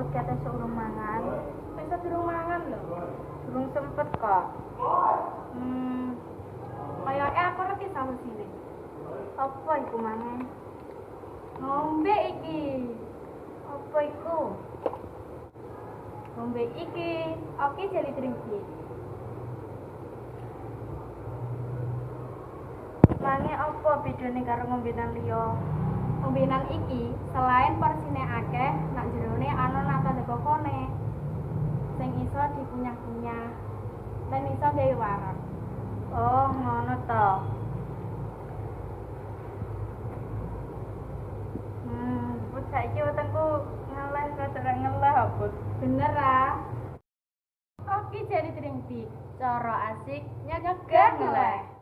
kata seurung mangan. Bisa durung mangan lho. Durung sempet kok. Kayaknya aku ngerti solusine. Apa iku mangan? Ngombe iki. Apa iku? Ngombe iki. Oke jadi drinki. Mange apa bedane karo ngombenan liya? Ngombenan iki selain porsine akeh, nak jerone ana nata dekokone. Sing iso dikunyah-kunyah. Lan iso gawe wareg. Oh, ngono to. Put saiki wetengku ngeleh rada ngeleh apa? Bener ah. Oke jadi drinki. Cara asik nyegah Gak ngeleh.